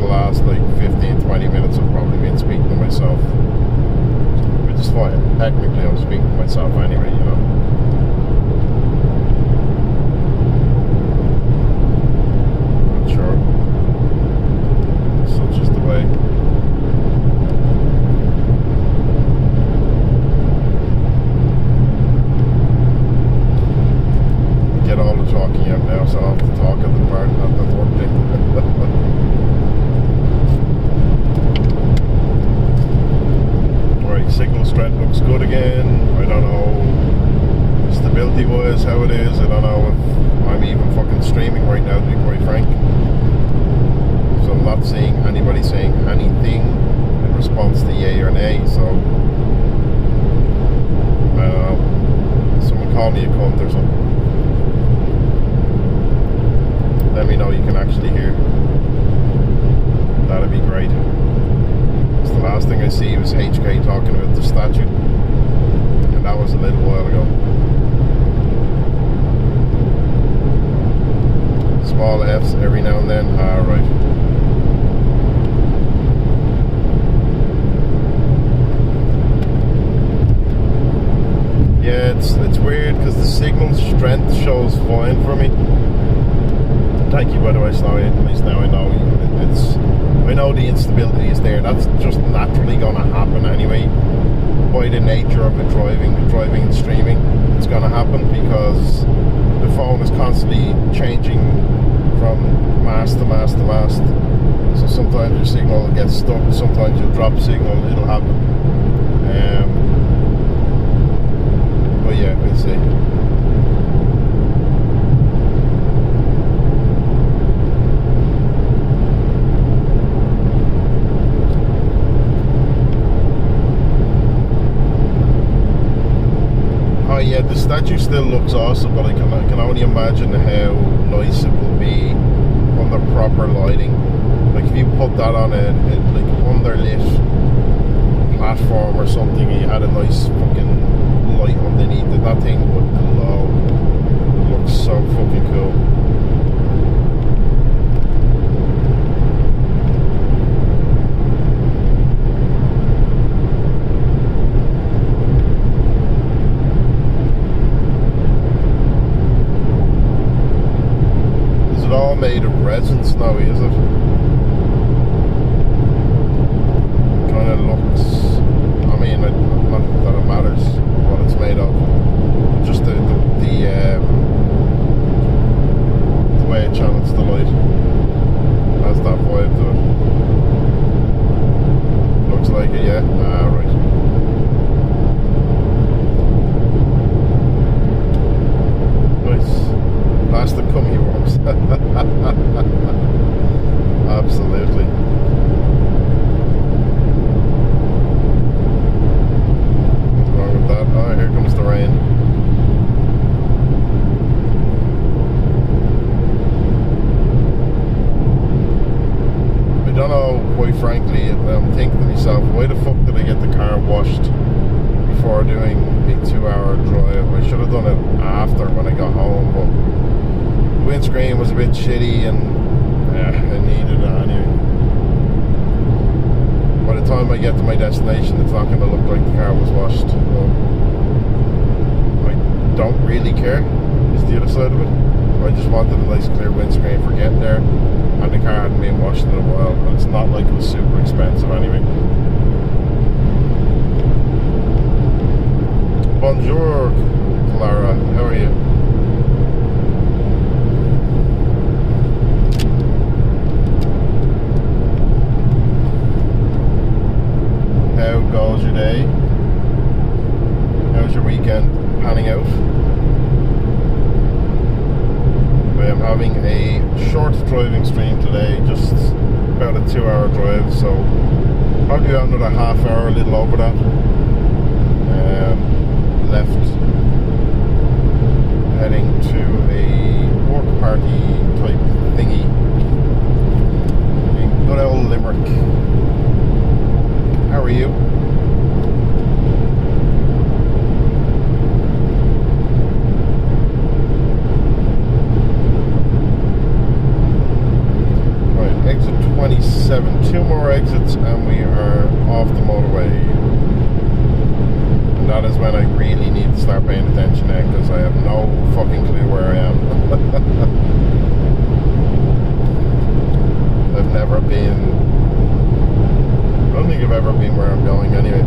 last like 15-20 minutes I've probably been speaking to myself, which is fine. Technically I'm speaking to myself anyway, you know. Not sure. Such is the way. Get all the talking out now, so I'll have to talk at the part at the work day. Right, signal strength looks good again. I don't know stability wise how it is. I don't know if I'm even fucking streaming right now, to be quite frank. So I'm not seeing anybody saying anything in response to yay or nay, so I don't know. Someone call me a cunt or something. Let me know you can actually hear. That'd be great. Because the last thing I see was HK talking about the statue, and that was a little while ago. Small F's every now and then. Right. Yeah, it's weird because the signal strength shows fine for me. Thank you, by the way, Snowy. At least now I know I know the instability is there. That's just naturally going to happen anyway. By the nature of it, driving and streaming, it's going to happen because the phone is constantly changing from mast to mast to mast. So sometimes your signal will get stuck. Sometimes you'll drop signal. It'll happen. But yeah, we'll see. Yeah, the statue still looks awesome, but I can only imagine how nice it will be under proper lighting. Like if you put that on a like underlit platform or something, and you had a nice fucking light underneath it, that thing would glow. It looks so fucking cool. Made of resin, Snowy, is it? Kind of looks, I mean, not that it matters what it's made of, just the way it channels the light has that vibe to it. Looks like it, yeah. Right. Nice. Plastic gummy worms. Absolutely. What's wrong with that? Oh, here comes the rain. I don't know, quite frankly, I'm thinking to myself, why the fuck did I get the car washed before doing a 2-hour drive? I should have done it after when I got home, but windscreen was a bit shitty and I needed it anyway. By the time I get to my destination, it's not going to look like the car was washed. Well, I don't really care, is the other side of it. I just wanted a nice clear windscreen for getting there, and the car hadn't been washed in a while, and it's not like it was super expensive anyway. Bonjour, Clara, how are you? How goes your day? How's your weekend panning out? I am having a short driving stream today, just about a 2-hour drive, so probably about another half hour, a little over that. Left heading to a work party type thingy in good old Limerick. How are you? Right, exit 27, 2 more exits and we are off the motorway. And that is when I really need to start paying attention now, because I have no fucking clue where I am. I've never been, I don't think I've ever been where I'm going anyway.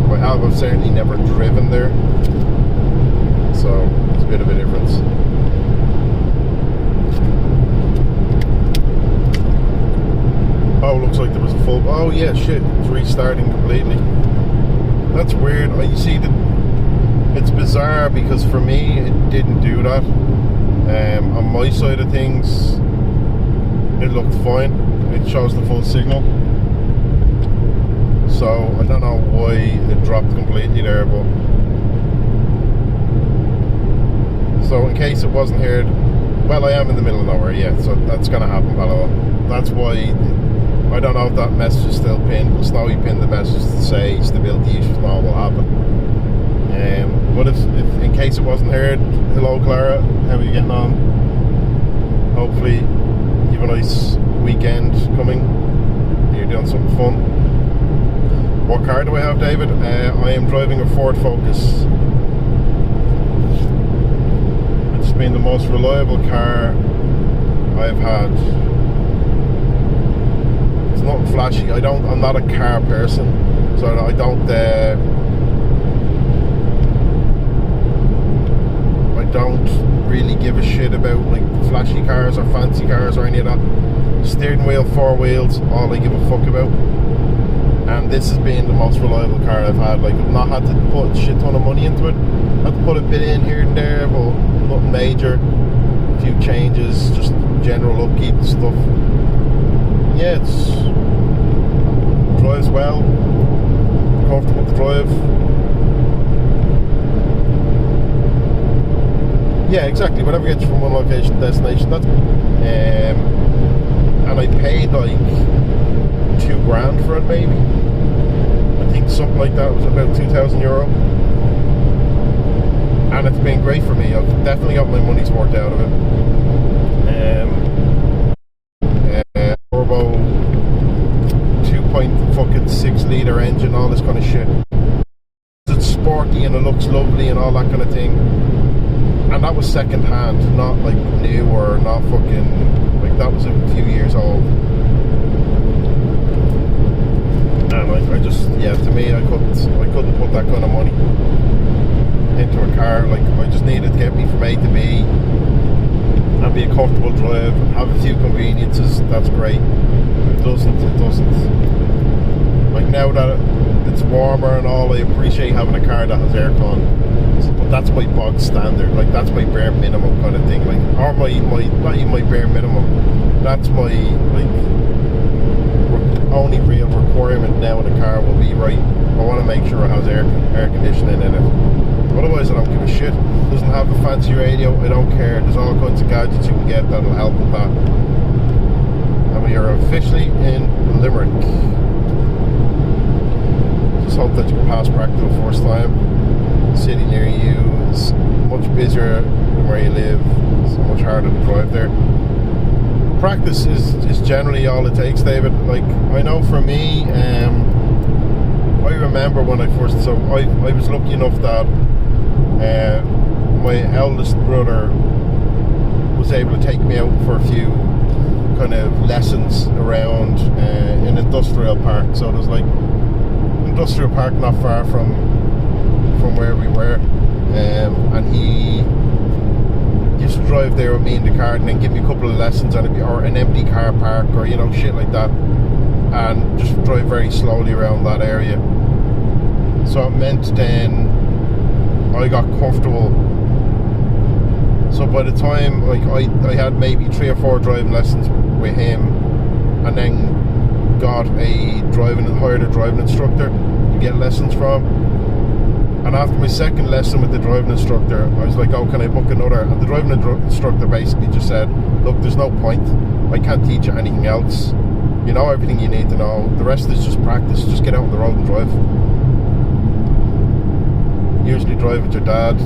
If I have, I've certainly never driven there, so it's a bit of a difference. Oh, looks like there was a full, oh yeah, shit, it's restarting completely. That's weird. You see, it's bizarre because for me it didn't do that. On my side of things it looked fine. It shows the full signal. So I don't know why it dropped completely there, but so in case it wasn't heard, well, I am in the middle of nowhere, yeah, so that's gonna happen, hello. That's why I don't know if that message is still pinned, but Snowy pinned the message to say stability issues and all will happen. But if in case it wasn't heard, hello Clara, how are you getting on? Hopefully you have a nice weekend coming. You're doing something fun. What car do I have, David? I am driving a Ford Focus. It's been the most reliable car I've had. It's not flashy. I'm not a car person, so I don't really give a shit about like flashy cars or fancy cars or any of that. Steering wheel, 4 wheels, all I give a fuck about. And this has been the most reliable car I've had. Like, I've not had to put a shit ton of money into it. I had to put a bit in here and there, but nothing major. A few changes, just general upkeep stuff. Yeah, it's drives well, comfortable to drive. Yeah, exactly. Whatever gets you from one location to destination. That's and I paid like $2,000 for it, maybe. I think something like that. It was about €2,000, and it's been great for me. I've definitely got my money's worth out of it. Turbo, 2.6 litre engine, all this kind of shit. It's sporty and it looks lovely and all that kind of thing. And that was second hand, not like new or not fucking, like that was a few years old. And I just, yeah, to me, I couldn't put that kind of money into a car. Like, I just needed to get me from A to B and be a comfortable drive, have a few conveniences. That's great. It doesn't. Like, now that it's warmer and all, I appreciate having a car that has aircon. But that's my bog standard. Like, that's my bare minimum kind of thing. Like, or my not even my bare minimum. That's my like only real requirement now in a car will be, right, I want to make sure it has air conditioning in it. Otherwise, I don't give a shit. It doesn't have a fancy radio, I don't care. There's all kinds of gadgets you can get that'll help with that. And we are officially in Limerick. Just hope that you can pass practical the first time. City near you is much busier than where you live. It's so much harder to drive there. Practice is generally all it takes, David. Like, I know for me, I remember when I first, so I was lucky enough that my eldest brother was able to take me out for a few kind of lessons around an industrial park. So there's like industrial park not far from where we were, and he used to drive there with me in the car and then give me a couple of lessons on it, or an empty car park, or, you know, shit like that, and just drive very slowly around that area. So it meant then I got comfortable. So by the time, like, I had maybe 3 or 4 driving lessons with him, and then got hired a driving instructor to get lessons from. And after my second lesson with the driving instructor, I was like, oh, can I book another? And the driving instructor basically just said, look, there's no point. I can't teach you anything else. You know everything you need to know. The rest is just practice. Just get out on the road and drive. Usually drive with your dad.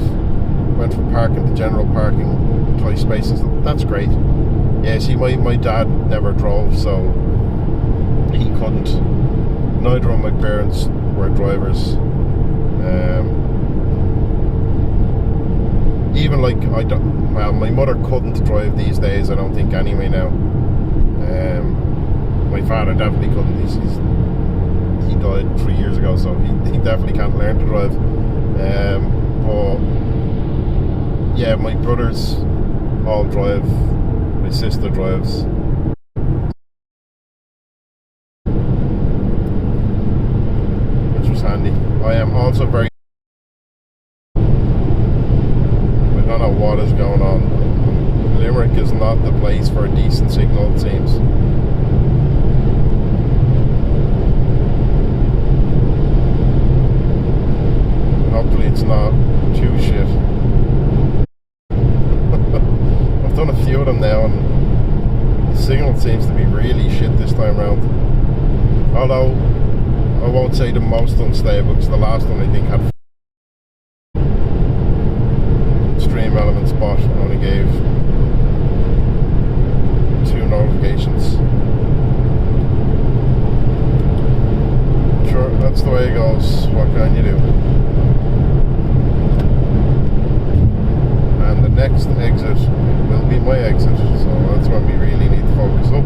Went from parking to general parking, 20 spaces. That's great. Yeah, see, my dad never drove, so he couldn't. Neither of my parents were drivers. Even like my mother couldn't drive these days, I don't think, anyway now. My father definitely couldn't. He died 3 years ago, so he definitely can't learn to drive. But yeah, my brothers all drive. My sister drives. Which was handy. I am also very... I don't know what is going on. Limerick is not the place for a decent signal, it seems. Hopefully it's not too shit. I've done a few of them now and the signal seems to be really shit this time around. Although I won't say the most unstable, because the last one I think had stream element spot, only gave 2 notifications. Sure, that's the way it goes. What can you do? And the next exit will be my exit, so that's when we really need to focus up.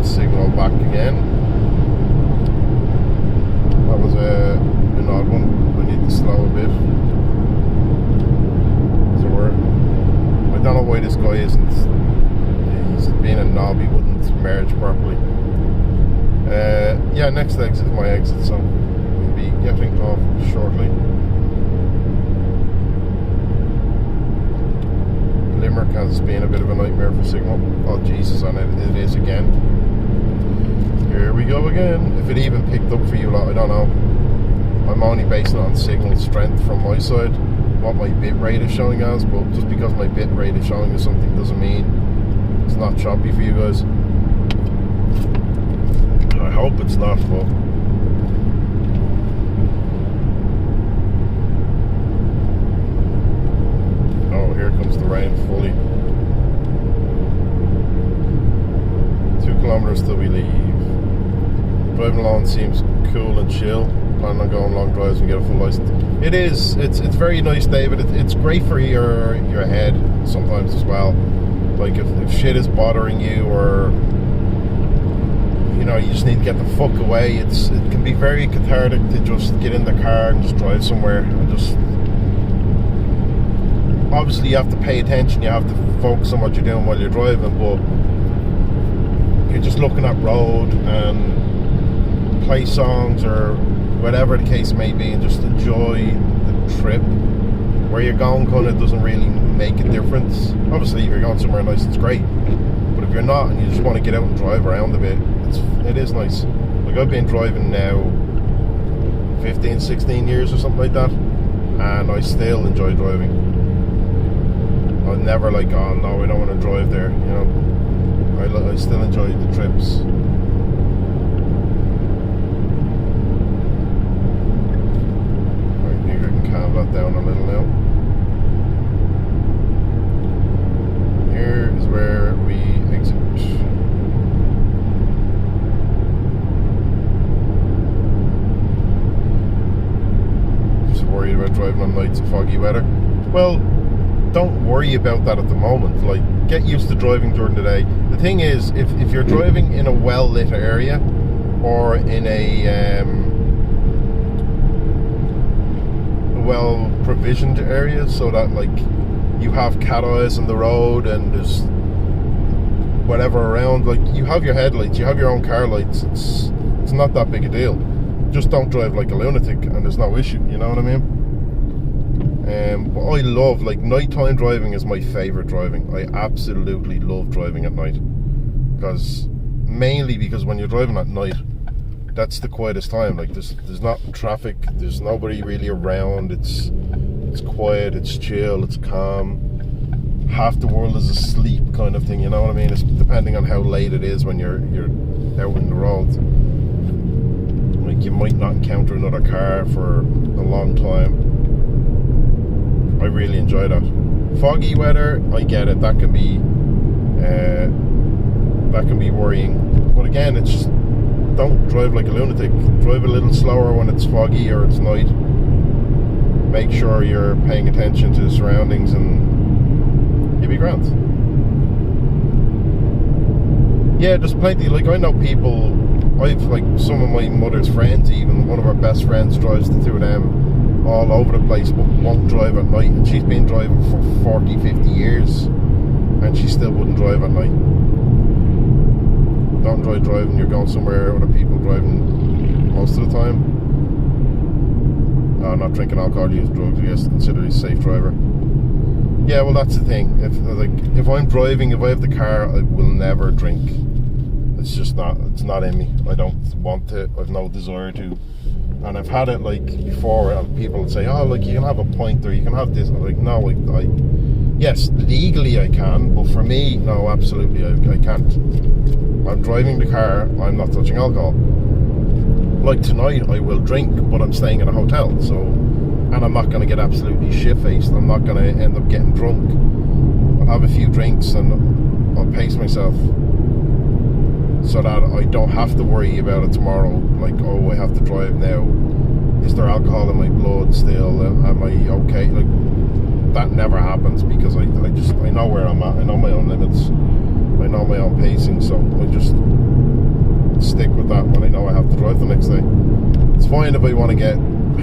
Signal back again. That was an odd one. We need to slow a bit. So I don't know why this guy isn't. He's being a knob. He wouldn't merge properly. Yeah, next exit is my exit, so we'll be getting off shortly. Limerick has been a bit of a nightmare for signal. Oh Jesus, and it is again. Here we go again. If it even picked up for you lot, I don't know. I'm only basing it on signal strength from my side, what my bit rate is showing as, but just because my bit rate is showing as something doesn't mean it's not choppy for you guys. I hope it's not, but oh, here comes the rain fully. 2 kilometers till we leave. Driving along seems cool and chill. Planning on going long drives and get a full license. It is. It's very nice, David. It's great for your head sometimes as well. Like if shit is bothering you, or you know, you just need to get the fuck away. It can be very cathartic to just get in the car and just drive somewhere. And just obviously you have to pay attention. You have to focus on what you're doing while you're driving, but you're just looking at road and play songs or whatever the case may be and just enjoy the trip. Where you're going kind of doesn't really make a difference. Obviously if you're going somewhere nice, it's great, but if you're not and you just want to get out and drive around a bit, it is nice. Like I've been driving now 15, 16 years or something like that, and I still enjoy driving. I'm never like, oh no, I don't want to drive there, you know. I still enjoy the trips. Calm that down a little now. Here is where we exit. Just worried about driving on nights of foggy weather. Well, don't worry about that at the moment. Like, get used to driving during the day. The thing is, if you're driving in a well-lit area or in a well-provisioned areas, so that like you have cat eyes on the road and there's whatever around, like you have your headlights, you have your own car lights, it's not that big a deal. Just don't drive like a lunatic and there's no issue, you know what I mean? But I love, like, nighttime driving is my favourite driving. I absolutely love driving at night, mainly because when you're driving at night, that's the quietest time. Like there's not traffic, there's nobody really around. It's quiet, it's chill, it's calm. Half the world is asleep, kind of thing. You know what I mean? It's depending on how late it is when you're out in the road. Like you might not encounter another car for a long time. I really enjoy that. Foggy weather, I get it. That can be worrying. But again, it's just don't drive like a lunatic. Drive a little slower when it's foggy or it's night. Make sure you're paying attention to the surroundings, and you'll be grand. Yeah, there's plenty. Like I know people. I've like some of my mother's friends. Even one of our best friends drives the two of them all over the place, but won't drive at night. And she's been driving for 40, 50 years, and she still wouldn't drive at night. Don't enjoy driving. You're going somewhere other people driving most of the time. Not drinking alcohol, use drugs. I guess consider a safe driver. Yeah, well, that's the thing. If I'm driving, if I have the car, I will never drink. It's just not. It's not in me. I don't want to. I've no desire to. And I've had it like before. People would say, "Oh, like you can have a pint or you can have this." I'm like, no, yes, legally I can, but for me, no, absolutely, I can't. I'm driving the car. I'm not touching alcohol. Like tonight, I will drink, but I'm staying in a hotel, so, and I'm not going to get absolutely shit-faced. I'm not going to end up getting drunk. I'll have a few drinks and I'll pace myself so that I don't have to worry about it tomorrow. Like, oh, I have to drive now. Is there alcohol in my blood still? Am I okay? Like, that never happens because I know where I'm at. I know my own limits. I know my own pacing, so I just stick with that when I know I have to drive the next day. It's fine if I want to get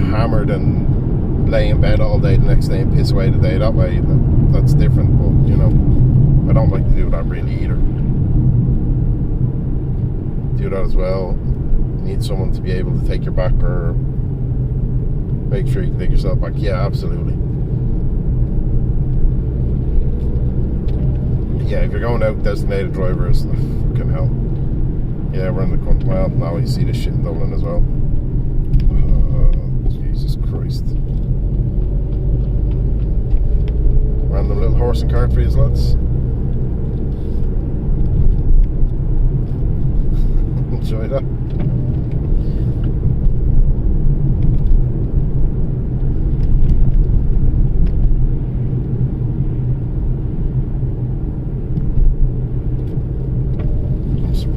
hammered and lay in bed all day the next day and piss away the day that way. That's different, but you know, I don't like to do that really either. Do that as well. You need someone to be able to take your back or make sure you can take yourself back. Yeah, absolutely. Yeah, if you're going out, designated drivers, fucking hell. Yeah, we're in the country. Well, now you see this shit in Dublin as well. Jesus Christ. Random little horse and cart for you lads. Enjoy that.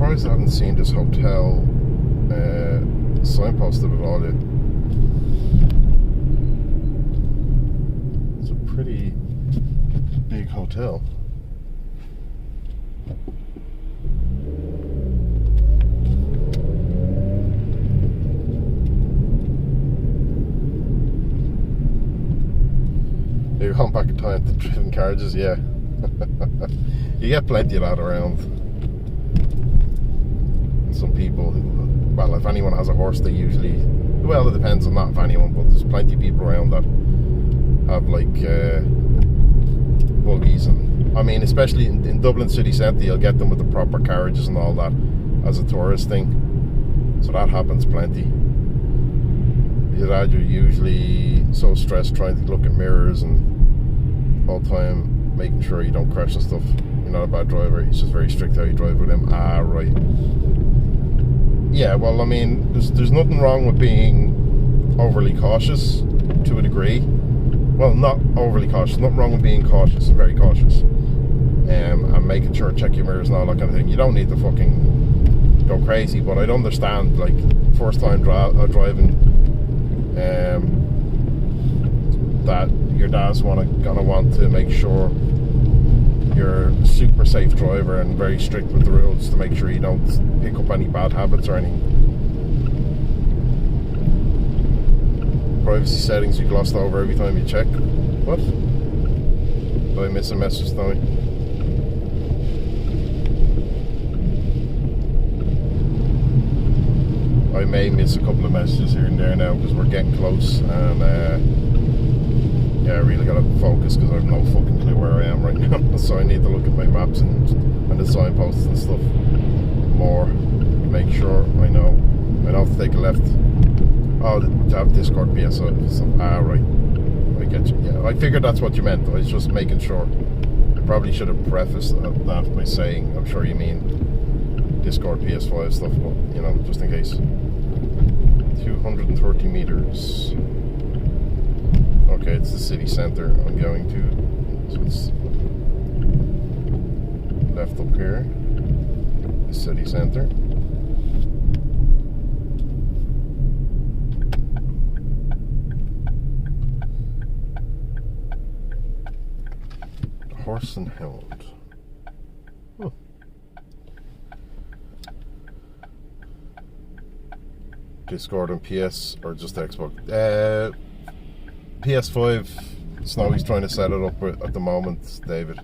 I haven't seen this hotel signposted at all yet. It's a pretty big hotel. You're going back in time to driven carriages, yeah. You get plenty of that around. Some people who, well, if anyone has a horse, they usually, well, it depends on not if anyone, but there's plenty of people around that have like buggies, and I mean, especially in Dublin city centre, you'll get them with the proper carriages and all that as a tourist thing, so that happens plenty. You're usually so stressed trying to look at mirrors and all the time making sure you don't crash and stuff. You're not a bad driver, he's just very strict how you drive with him. Ah, right. Yeah, well, I mean, there's nothing wrong with being overly cautious to a degree. Well, not overly cautious. Nothing wrong with being cautious, very cautious. And making sure, check your mirrors and all that kind of thing. You don't need to fucking go crazy, but I'd understand, like, first time driving, that your dad's gonna want to make sure you're a super safe driver and very strict with the rules to make sure you don't pick up any bad habits or anything. Privacy settings you glossed over every time you check. What? Did I miss a message, Tommy? I may miss a couple of messages here and there now because we're getting close, and yeah, I really gotta focus because I have no fucking clue where I am right now. So I need to look at my maps and the signposts and stuff more, make sure I know. I'd have to take a left. Oh, to have Discord PS. Right. I get you. Yeah, I figured that's what you meant. I was just making sure. I probably should have prefaced that by saying, I'm sure you mean Discord PS5 stuff, but, you know, just in case. 230 meters. Okay, it's the city centre I'm going to. So it's left up here. The city centre. Horse and Hound. Huh. Discord and PS or just Xbox? PS5. Snowy's trying to set it up at the moment, David.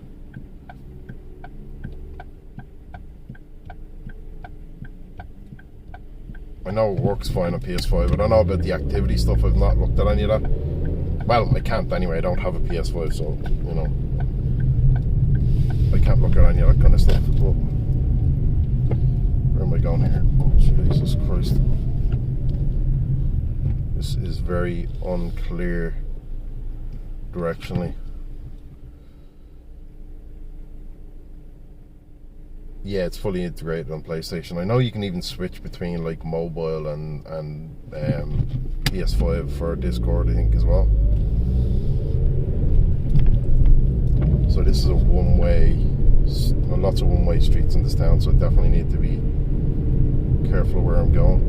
I know it works fine on PS5. I don't know about the activity stuff. I've not looked at any of that. Well, I can't anyway. I don't have a PS5, so, you know, I can't look at any of that kind of stuff. But where am I going here? Oh, Jesus Christ. This is very unclear directionally. Yeah, it's fully integrated on PlayStation. I know you can even switch between like mobile and PS5 for Discord, I think, as well. So this is a one-way, lots of one-way streets in this town, so I definitely need to be careful where I'm going.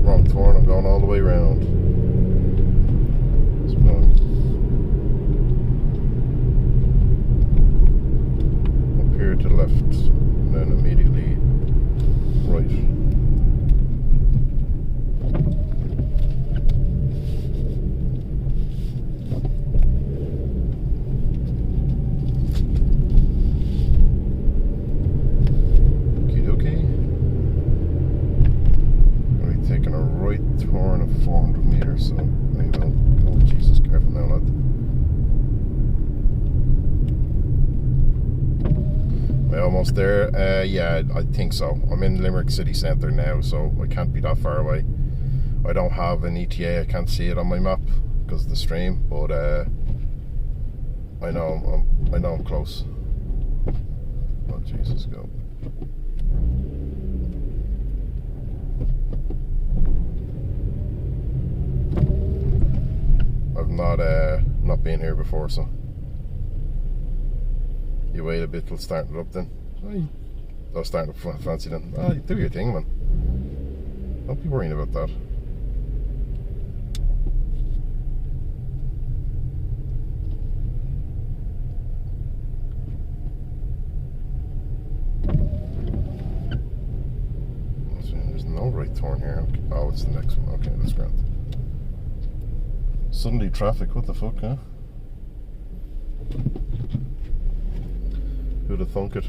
Wrong turn, I'm going all the way around. So I'm going up here to the left, and then immediately right. Turn of 400 meters, so there you go. Oh, Jesus, careful now, lad. Am I almost there? Yeah, I think so. I'm in Limerick city centre now, so I can't be that far away. I don't have an ETA, I can't see it on my map because of the stream, but I know I'm close. Oh, Jesus, go. I've not been here before, so you wait a bit till starting it up then. Oh, starting up fancy then. Oh, do your thing, man. Don't be worrying about that. There's no right turn here. Okay. Oh, it's the next one. Okay, that's grand. Suddenly traffic, what the fuck, huh? Who'd have thunk it?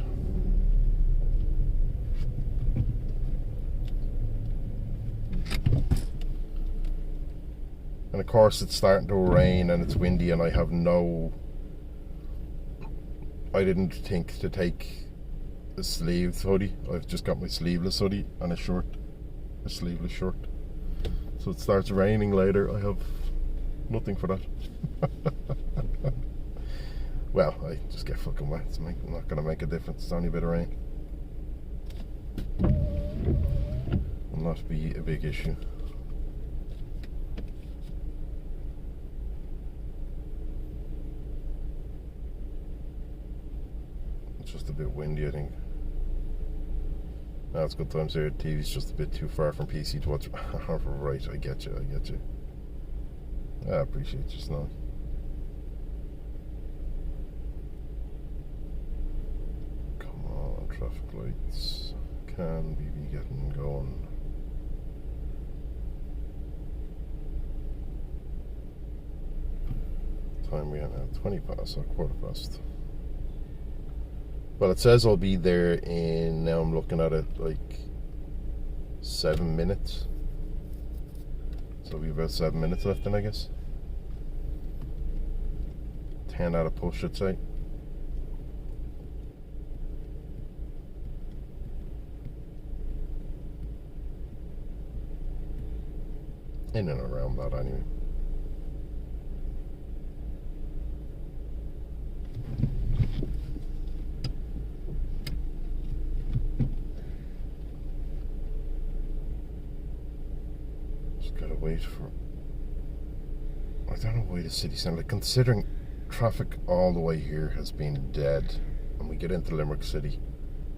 And of course it's starting to rain and it's windy and I didn't think to take a sleeved hoodie. I've just got my sleeveless hoodie and a sleeveless shirt. So it starts raining later. I have nothing for that. Well, I just get fucking wet. It's not going to make a difference. It's only a bit of rain. Will not be a big issue. It's just a bit windy, I think. It's good times here. TV's just a bit too far from PC to watch. Right, I get you. I appreciate you, Snow. Come on, traffic lights. Can we be getting going? Time we have now? 20 past or quarter past. Well, it says I'll be there in, now I'm looking at it, like 7 minutes. So we've about 7 minutes left then, I guess. 10 out of push, I'd say. In and around that anyway. Just gotta wait for... I don't know why the city centre, like, considering traffic all the way here has been dead, and we get into Limerick City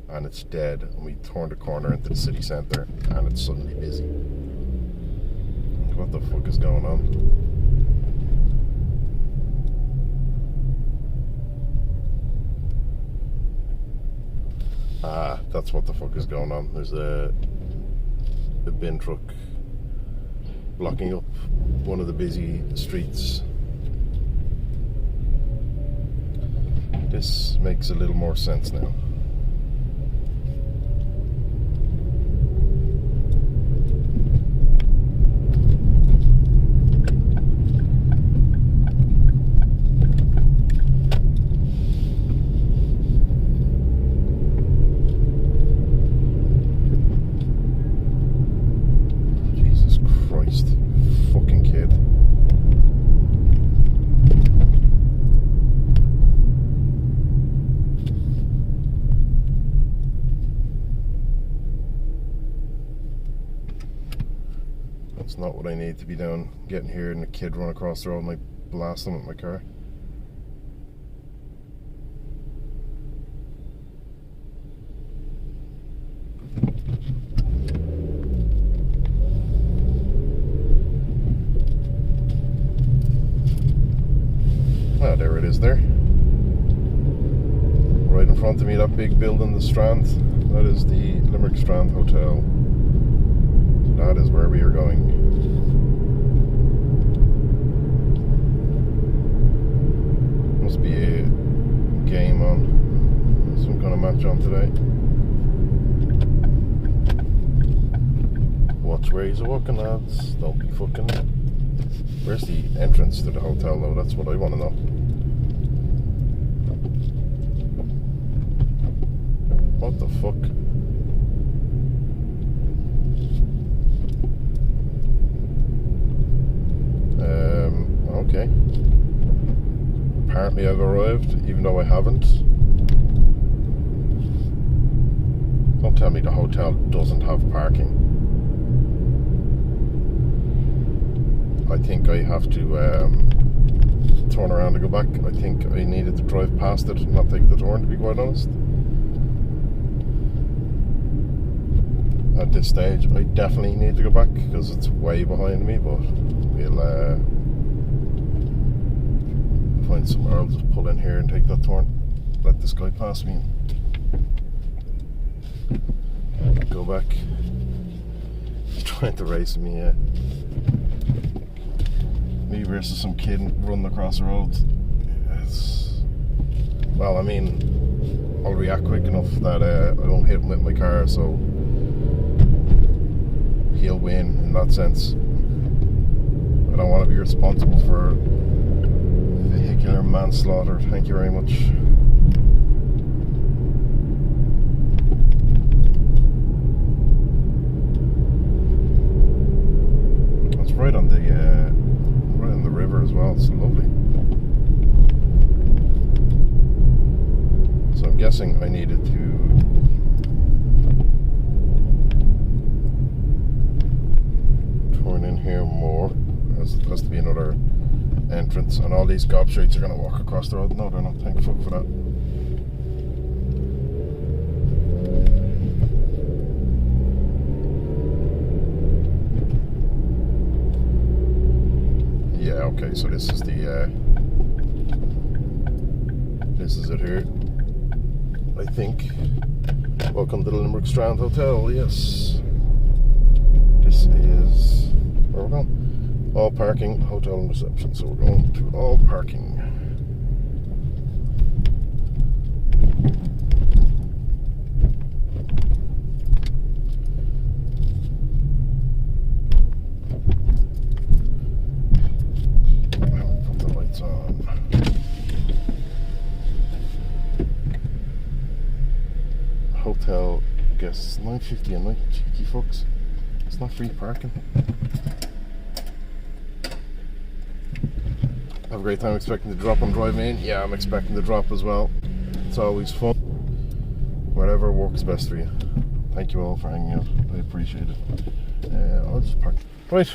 and it's dead, and we turn the corner into the city centre and it's suddenly busy. What the fuck is going on? Ah, that's what the fuck is going on. There's a bin truck blocking up one of the busy streets. This makes a little more sense now. That's not what I need to be doing, getting here and a kid run across the road and I blast them with my car. Ah, there it is there. Right in front of me, that big building, the Strand, that is the Limerick Strand Hotel. That is where we are going. Must be a game on, some kind of match on today. Watch where you're walking, lads. Don't be fucking. Where's the entrance to the hotel though? That's what I want to know. What the fuck? Okay. Apparently I've arrived, even though I haven't. Don't tell me the hotel doesn't have parking. I think I have to turn around and go back. I think I needed to drive past it and not take the turn, to be quite honest. At this stage, I definitely need to go back because it's way behind me, but we'll find somewhere. I'll just pull in here and take that turn. Let this guy pass me. Go back. He's trying to race me, yeah. Me versus some kid running across the road. Well, I mean, I'll react quick enough that I won't hit him with my car, so he'll win in that sense. I don't want to be responsible for vehicular manslaughter. Thank you very much. It's right on the river as well. It's lovely. So I'm guessing I needed to turn in here more. There has to be another entrance, and all these gobshites are going to walk across the road. No, they're not. Thank fuck for that. Yeah, okay, so this is it here, I think. Welcome to the Limerick Strand Hotel, yes. This is where we're going. All parking, hotel and reception. So we're going to all parking. Put the lights on. Hotel guests, $9.50 a night, cheeky fucks. It's not free parking. Have a great time. Expecting to drop on drive in. Yeah, I'm expecting to drop as well. It's always fun. Whatever works best for you. Thank you all for hanging out. I appreciate it. I'll just park. Right.